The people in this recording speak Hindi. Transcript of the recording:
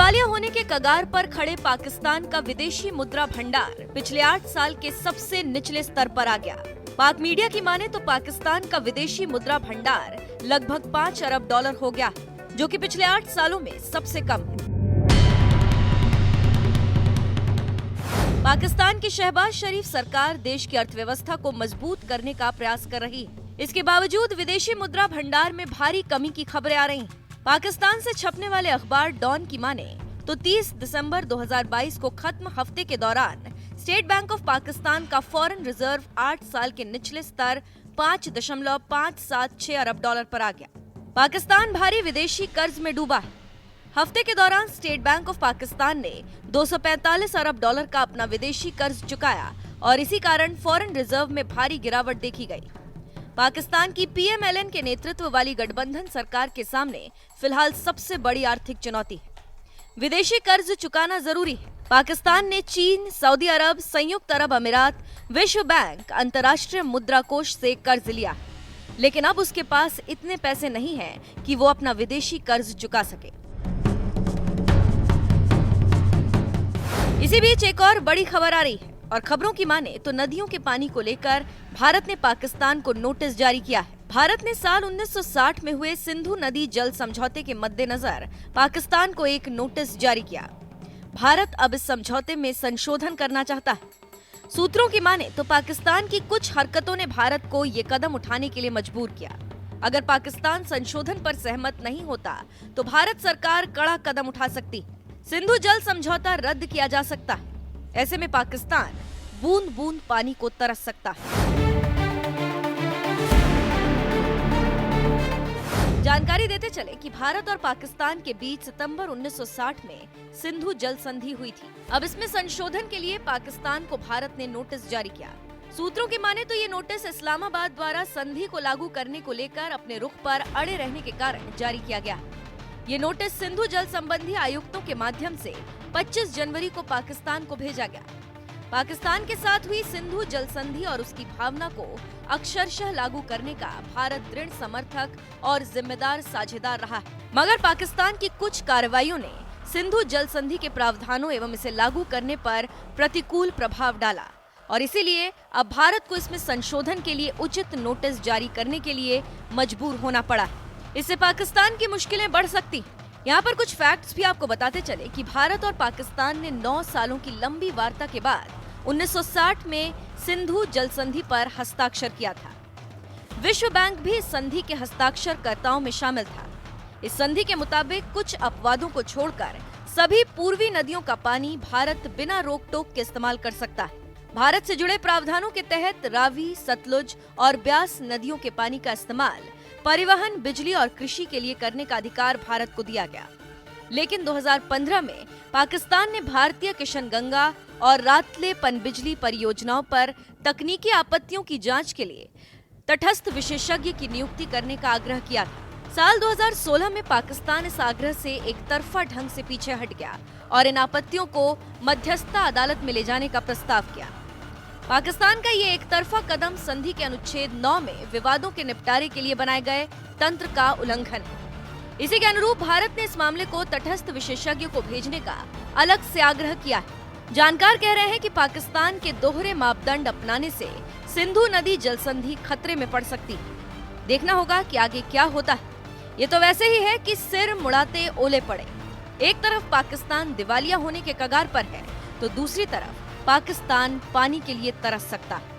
दिवालिया होने के कगार पर खड़े पाकिस्तान का विदेशी मुद्रा भंडार पिछले 8 साल के सबसे निचले स्तर पर आ गया। पाक मीडिया की माने तो पाकिस्तान का विदेशी मुद्रा भंडार लगभग 5 अरब डॉलर हो गया, जो कि पिछले 8 सालों में सबसे कम है। पाकिस्तान की शहबाज शरीफ सरकार देश की अर्थव्यवस्था को मजबूत करने का प्रयास कर रही है। इसके बावजूद विदेशी मुद्रा भंडार में भारी कमी की खबरें आ रही हैं। पाकिस्तान से छपने वाले अखबार डॉन की माने तो 30 दिसंबर 2022 को खत्म हफ्ते के दौरान स्टेट बैंक ऑफ पाकिस्तान का फॉरेन रिजर्व 8 साल के निचले स्तर 5.576 अरब डॉलर पर आ गया। पाकिस्तान भारी विदेशी कर्ज में डूबा है। हफ्ते के दौरान स्टेट बैंक ऑफ पाकिस्तान ने 245 अरब डॉलर का अपना विदेशी कर्ज चुकाया और इसी कारण फॉरेन रिजर्व में भारी गिरावट देखी गई। पाकिस्तान की पीएमएलएन के नेतृत्व वाली गठबंधन सरकार के सामने फिलहाल सबसे बड़ी आर्थिक चुनौती है। विदेशी कर्ज चुकाना जरूरी है। पाकिस्तान ने चीन, सऊदी अरब, संयुक्त अरब अमीरात, विश्व बैंक, अंतर्राष्ट्रीय मुद्रा कोष से कर्ज लिया है, लेकिन अब उसके पास इतने पैसे नहीं हैं कि वो अपना विदेशी कर्ज चुका सके। इसी बीच एक और बड़ी खबर आ रही है और खबरों की माने तो नदियों के पानी को लेकर भारत ने पाकिस्तान को नोटिस जारी किया है। भारत ने साल 1960 में हुए सिंधु नदी जल समझौते के मद्देनजर पाकिस्तान को एक नोटिस जारी किया। भारत अब इस समझौते में संशोधन करना चाहता है। सूत्रों की माने तो पाकिस्तान की कुछ हरकतों ने भारत को ये कदम उठाने के लिए मजबूर किया। अगर पाकिस्तान संशोधन पर सहमत नहीं होता तो भारत सरकार कड़ा कदम उठा सकती। सिंधु जल समझौता रद्द किया जा सकता है। ऐसे में पाकिस्तान बूंद बूंद पानी को तरस सकता है। जानकारी देते चले कि भारत और पाकिस्तान के बीच सितंबर 1960 में सिंधु जल संधि हुई थी। अब इसमें संशोधन के लिए पाकिस्तान को भारत ने नोटिस जारी किया। सूत्रों की माने तो ये नोटिस इस्लामाबाद द्वारा संधि को लागू करने को लेकर अपने रुख पर अड़े रहने के कारण जारी किया गया। ये नोटिस सिंधु जल संबंधी आयुक्तों के माध्यम से 25 जनवरी को पाकिस्तान को भेजा गया। पाकिस्तान के साथ हुई सिंधु जल संधि और उसकी भावना को अक्षरशः लागू करने का भारत दृढ़ समर्थक और जिम्मेदार साझेदार रहा है, मगर पाकिस्तान की कुछ कार्रवाइयों ने सिंधु जल संधि के प्रावधानों एवं इसे लागू करने पर प्रतिकूल प्रभाव डाला और इसीलिए अब भारत को इसमें संशोधन के लिए उचित नोटिस जारी करने के लिए मजबूर होना पड़ा। इससे पाकिस्तान की मुश्किलें बढ़ सकती। यहाँ पर कुछ फैक्ट्स भी आपको बताते चले कि भारत और पाकिस्तान ने 9 सालों की लंबी वार्ता के बाद 1960 में सिंधु जल संधि पर हस्ताक्षर किया था। विश्व बैंक भी इस संधि के हस्ताक्षरकर्ताओं में शामिल था। इस संधि के मुताबिक कुछ अपवादों को छोड़कर सभी पूर्वी नदियों का पानी भारत बिना रोक टोक के इस्तेमाल कर सकता है। भारत से जुड़े प्रावधानों के तहत रावी, सतलुज और ब्यास नदियों के पानी का इस्तेमाल परिवहन, बिजली और कृषि के लिए करने का अधिकार भारत को दिया गया। लेकिन 2015 में पाकिस्तान ने भारतीय किशन गंगा और रातले पनबिजली परियोजनाओं पर तकनीकी आपत्तियों की जांच के लिए तटस्थ विशेषज्ञ की नियुक्ति करने का आग्रह किया था। साल 2016 में पाकिस्तान इस आग्रह से एक तरफा ढंग से पीछे हट गया और इन आपत्तियों को मध्यस्थता अदालत में ले जाने का प्रस्ताव किया। पाकिस्तान का ये एक तरफा कदम संधि के अनुच्छेद 9 में विवादों के निपटारे के लिए बनाए गए तंत्र का उल्लंघन है। इसी के अनुरूप भारत ने इस मामले को तटस्थ विशेषज्ञ को भेजने का अलग से आग्रह किया है। जानकार कह रहे हैं कि पाकिस्तान के दोहरे मापदंड अपनाने से सिंधु नदी जल संधि खतरे में पड़ सकती है। देखना होगा कि आगे क्या होता है। ये तो वैसे ही है कि सिर मुड़ाते ओले पड़े। एक तरफ पाकिस्तान दिवालिया होने के कगार पर है तो दूसरी तरफ पाकिस्तान पानी के लिए तरस सकता है।